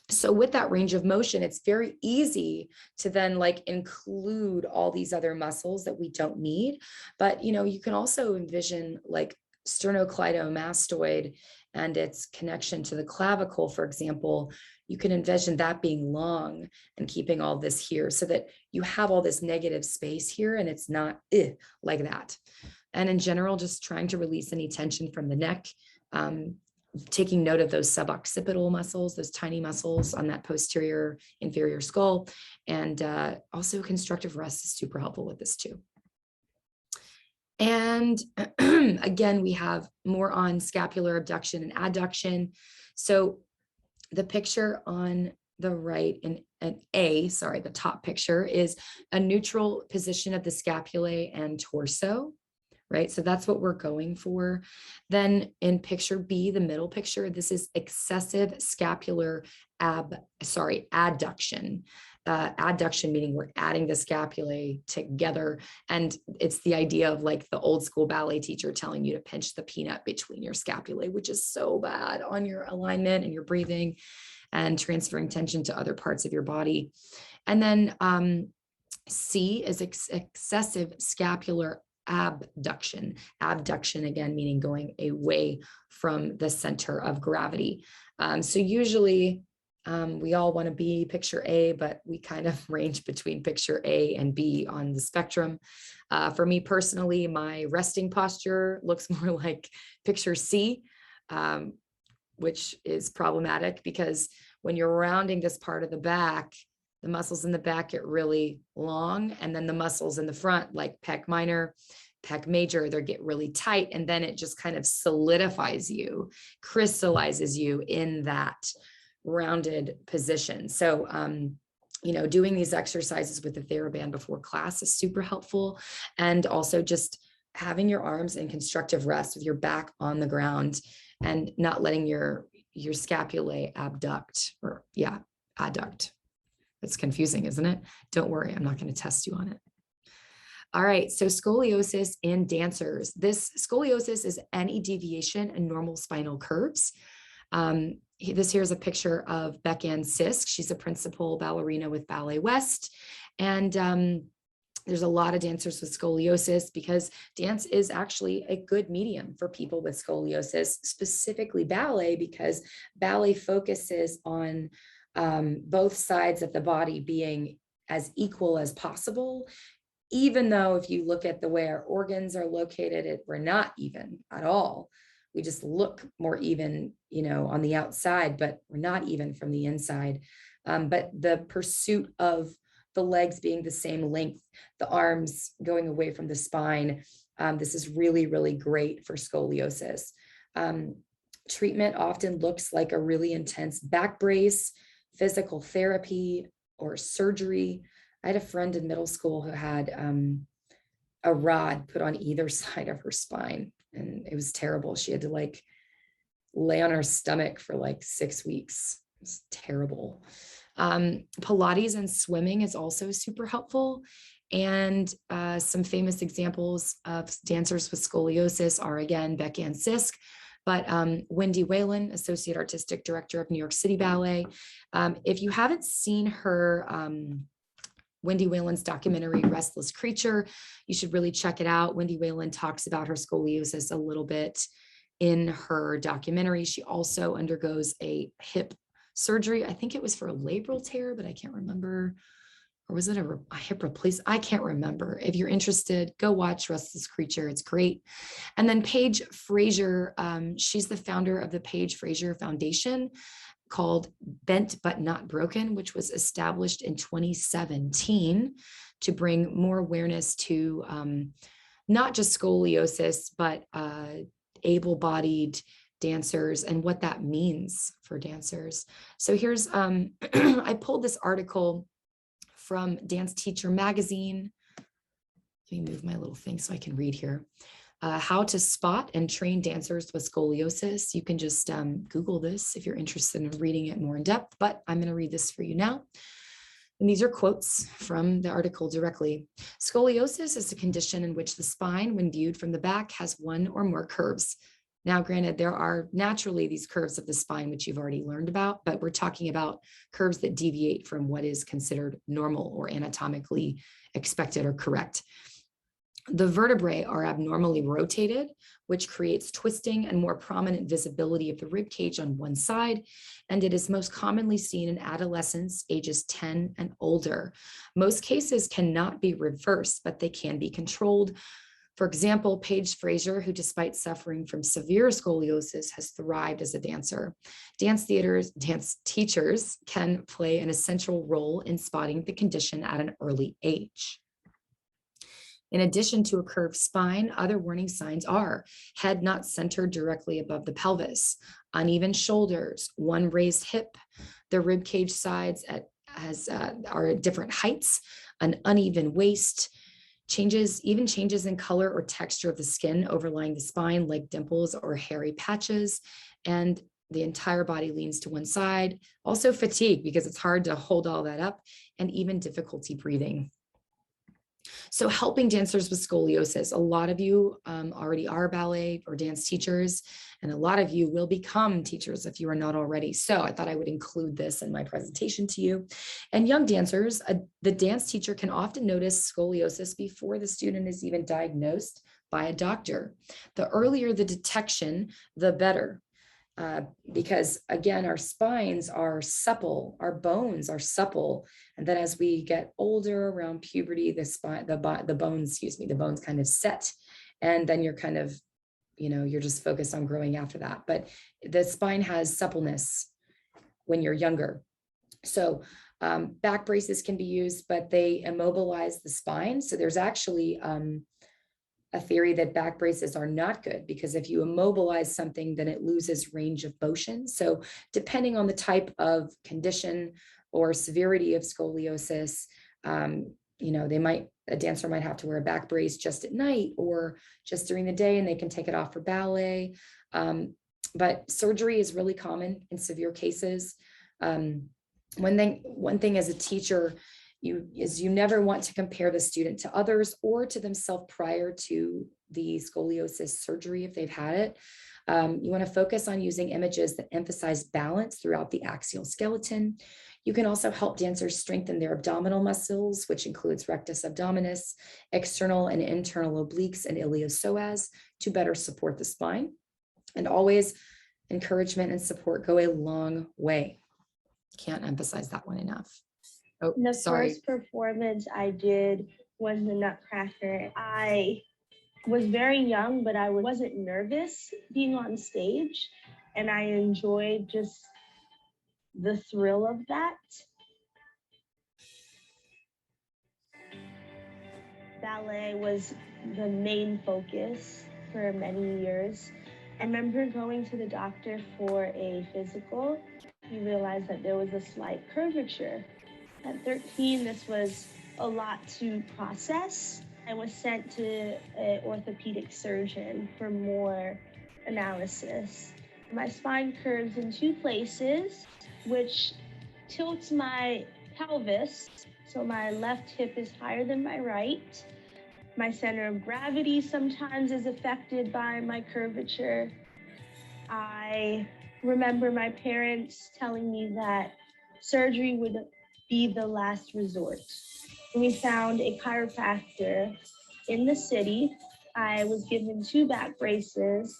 So with that range of motion, it's very easy to then like include all these other muscles that we don't need. But, you know, you can also envision like sternocleidomastoid and its connection to the clavicle, for example. You can envision that being long and keeping all this here so that you have all this negative space here and it's not like that. And in general, just trying to release any tension from the neck, taking note of those suboccipital muscles, those tiny muscles on that posterior inferior skull. And also constructive rest is super helpful with this too. And again, we have more on scapular abduction and adduction. So the picture on the right in the top picture is a neutral position of the scapulae and torso, right? So that's what we're going for. Then in picture B, the middle picture, this is excessive scapular adduction. Adduction meaning we're adding the scapulae together. And it's the idea of like the old school ballet teacher telling you to pinch the peanut between your scapulae, which is so bad on your alignment and your breathing and transferring tension to other parts of your body. And then C is excessive scapular abduction. Abduction, again, meaning going away from the center of gravity. So usually we all want to be picture A, but we kind of range between picture A and B on the spectrum. For me personally, my resting posture looks more like picture C, which is problematic because when you're rounding this part of the back, the muscles in the back get really long, and then the muscles in the front, like pec minor, pec major, they get really tight, and then it just kind of solidifies you, crystallizes you in that rounded position. So, you know, doing these exercises with the TheraBand before class is super helpful. And also just having your arms in constructive rest with your back on the ground and not letting your scapulae abduct or adduct. It's confusing, isn't it? Don't worry, I'm not going to test you on it. All right, so scoliosis in dancers. This scoliosis is any deviation in normal spinal curves. This here's a picture of Beck-Ann Sisk. She's a principal ballerina with Ballet West. And there's a lot of dancers with scoliosis because dance is actually a good medium for people with scoliosis, specifically ballet, because ballet focuses on both sides of the body being as equal as possible. Even though if you look at the way our organs are located, we're not even at all. We just look more even, you know, on the outside, but we're not even from the inside. But the pursuit of the legs being the same length, the arms going away from the spine, this is really, really great for scoliosis. Treatment often looks like a really intense back brace, physical therapy, or surgery. I had a friend in middle school who had a rod put on either side of her spine, and it was terrible. She had to like lay on our stomach for like 6 weeks. It's terrible. Pilates and swimming is also super helpful. And some famous examples of dancers with scoliosis are, again, Becky and Sisk, but Wendy Whalen, Associate Artistic Director of New York City Ballet. If you haven't seen her, Wendy Whalen's documentary, Restless Creature, you should really check it out. Wendy Whalen talks about her scoliosis a little bit in her documentary. She also undergoes a hip surgery. I think it was for a labral tear, but I can't remember. Or was it a hip replacement? I can't remember. If you're interested, go watch Restless Creature. It's great. And then Paige Frazier, she's the founder of the Paige Frazier Foundation, called Bent But Not Broken, which was established in 2017 to bring more awareness to not just scoliosis, but able-bodied dancers and what that means for dancers. So here's, I pulled this article from Dance Teacher Magazine. Let me move my little thing so I can read here. How to spot and train dancers with scoliosis. You can just Google this if you're interested in reading it more in depth, but I'm going to read this for you now. And these are quotes from the article directly. Scoliosis is a condition in which the spine, when viewed from the back, has one or more curves. Now, granted, there are naturally these curves of the spine, which you've already learned about, but we're talking about curves that deviate from what is considered normal or anatomically expected or correct. The vertebrae are abnormally rotated, which creates twisting and more prominent visibility of the rib cage on one side, and it is most commonly seen in adolescents ages 10 and older. Most cases cannot be reversed, but they can be controlled. For example, Paige Frazier, who despite suffering from severe scoliosis has thrived as a dancer. Dance teachers can play an essential role in spotting the condition at an early age. In addition to a curved spine, other warning signs are head not centered directly above the pelvis, uneven shoulders, one raised hip, the rib cage sides are at different heights, an uneven waist, changes in color or texture of the skin overlying the spine, like dimples or hairy patches, and the entire body leans to one side. Also fatigue, because it's hard to hold all that up, and even difficulty breathing. So helping dancers with scoliosis, a lot of you already are ballet or dance teachers, and a lot of you will become teachers if you are not already. So I thought I would include this in my presentation to you. And young dancers, the dance teacher can often notice scoliosis before the student is even diagnosed by a doctor. The earlier the detection, the better. Because again, our spines are supple, our bones are supple. And then as we get older around puberty, the bones kind of set. And then you're kind of, you're just focused on growing after that. But the spine has suppleness when you're younger. So back braces can be used, but they immobilize the spine. So there's actually a theory that back braces are not good, because if you immobilize something, then it loses range of motion. So depending on the type of condition or severity of scoliosis, a dancer might have to wear a back brace just at night or just during the day, and they can take it off for ballet. But surgery is really common in severe cases. One thing as a teacher, you never want to compare the student to others or to themselves prior to the scoliosis surgery if they've had it. You want to focus on using images that emphasize balance throughout the axial skeleton. You can also help dancers strengthen their abdominal muscles, which includes rectus abdominis, external and internal obliques, and iliopsoas, to better support the spine. And always, encouragement and support go a long way. Can't emphasize that one enough. Oh, the sorry. first performance I did was the Nutcracker. I was very young, but I wasn't nervous being on stage, and I enjoyed just the thrill of that. Ballet was the main focus for many years. I remember going to the doctor for a physical. He realized that there was a slight curvature. At 13, this was a lot to process. I was sent to an orthopedic surgeon for more analysis. My spine curves in two places, which tilts my pelvis, so my left hip is higher than my right. My center of gravity sometimes is affected by my curvature. I remember my parents telling me that surgery would be the last resort. We found a chiropractor in the city. I was given 2 back braces,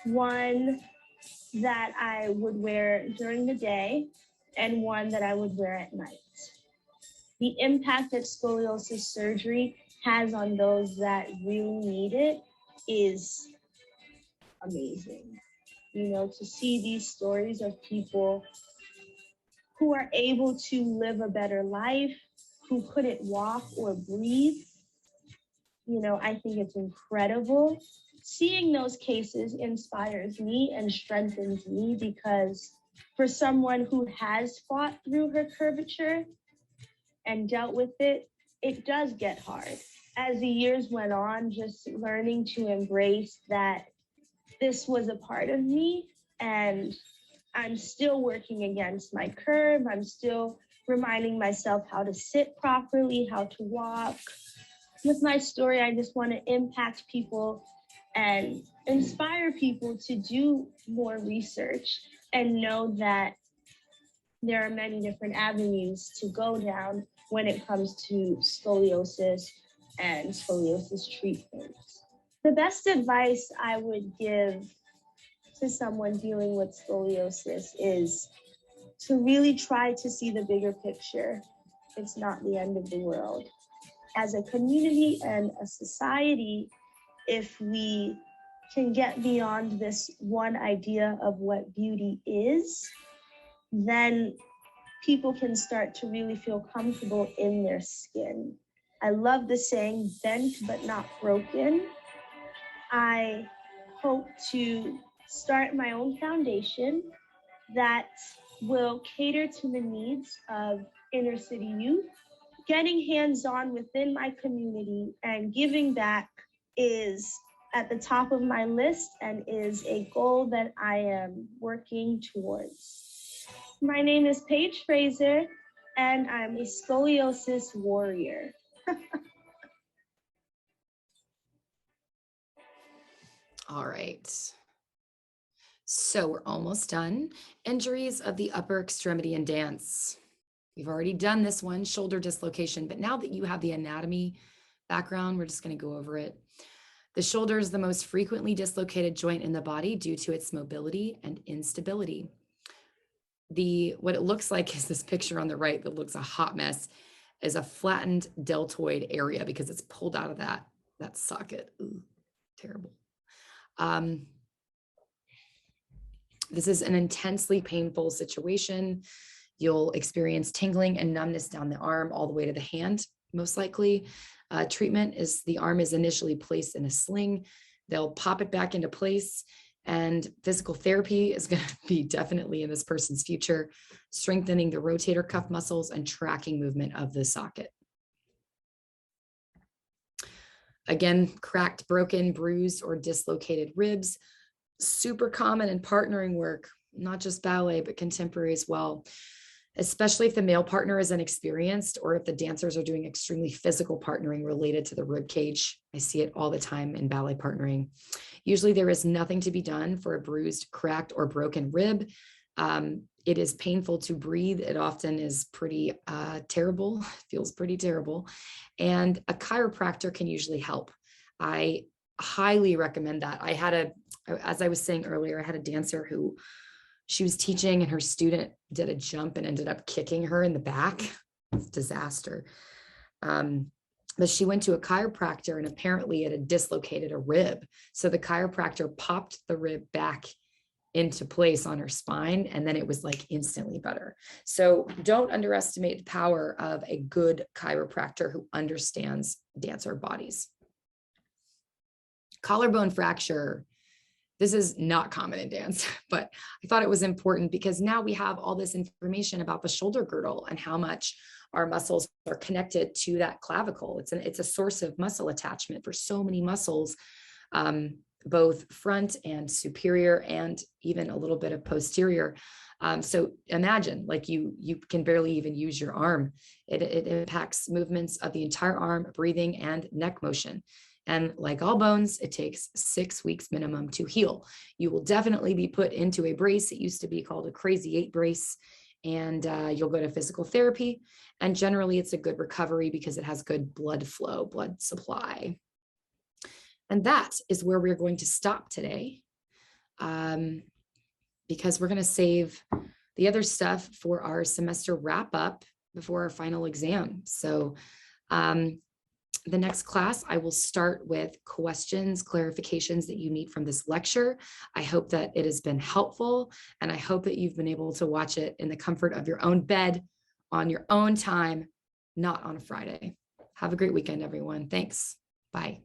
one that I would wear during the day and one that I would wear at night. The impact that scoliosis surgery has on those that really need it is amazing. You know, to see these stories of people who are able to live a better life, who couldn't walk or breathe, you know, I think it's incredible. Seeing those cases inspires me and strengthens me, because for someone who has fought through her curvature and dealt with it, it does get hard. As the years went on, just learning to embrace that this was a part of me, and I'm still working against my curve. I'm still reminding myself how to sit properly, how to walk. With my story, I just want to impact people and inspire people to do more research and know that there are many different avenues to go down when it comes to scoliosis and scoliosis treatment. The best advice I would give to someone dealing with scoliosis is to really try to see the bigger picture. It's not the end of the world. As a community and a society, if we can get beyond this one idea of what beauty is, then people can start to really feel comfortable in their skin. I love the saying, bent but not broken. I hope to start my own foundation that will cater to the needs of inner city youth. Getting hands-on within my community and giving back is at the top of my list and is a goal that I am working towards. My name is Paige Fraser, and I'm a scoliosis warrior. All right. So we're almost done. Injuries of the upper extremity in dance. We've already done this one, shoulder dislocation, but now that you have the anatomy background, we're just going to go over it. The shoulder is the most frequently dislocated joint in the body due to its mobility and instability. What it looks like is this picture on the right that looks a hot mess, is a flattened deltoid area because it's pulled out of that socket. Ooh, terrible. This is an intensely painful situation. You'll experience tingling and numbness down the arm all the way to the hand, most likely. Treatment is the arm is initially placed in a sling. They'll pop it back into place, and physical therapy is going to be definitely in this person's future, strengthening the rotator cuff muscles and tracking movement of the socket. Again, cracked, broken, bruised, or dislocated ribs, super common in partnering work, not just ballet, but contemporary as well, especially if the male partner is inexperienced or if the dancers are doing extremely physical partnering related to the rib cage. I see it all the time in ballet partnering. Usually there is nothing to be done for a bruised, cracked, or broken rib. It is painful to breathe. It often is pretty terrible, feels pretty terrible. And a chiropractor can usually help. I highly recommend that. As I was saying earlier, I had a dancer who she was teaching and her student did a jump and ended up kicking her in the back. It's a disaster. But she went to a chiropractor and apparently it had dislocated a rib. So the chiropractor popped the rib back into place on her spine, and then it was like instantly better. So don't underestimate the power of a good chiropractor who understands dancer bodies. Collarbone fracture. This is not common in dance, but I thought it was important because now we have all this information about the shoulder girdle and how much our muscles are connected to that clavicle. It's a source of muscle attachment for so many muscles. both front and superior, and even a little bit of posterior. So imagine like you can barely even use your arm. It impacts movements of the entire arm, breathing, and neck motion. And like all bones, it takes 6 weeks minimum to heal. You will definitely be put into a brace. It used to be called a crazy 8 brace. And you'll go to physical therapy. And generally it's a good recovery because it has good blood flow, blood supply. And that is where we're going to stop today, because we're going to save the other stuff for our semester wrap up before our final exam. So the next class, I will start with questions, clarifications that you need from this lecture. I hope that it has been helpful, and I hope that you've been able to watch it in the comfort of your own bed on your own time, not on a Friday. Have a great weekend, everyone. Thanks. Bye.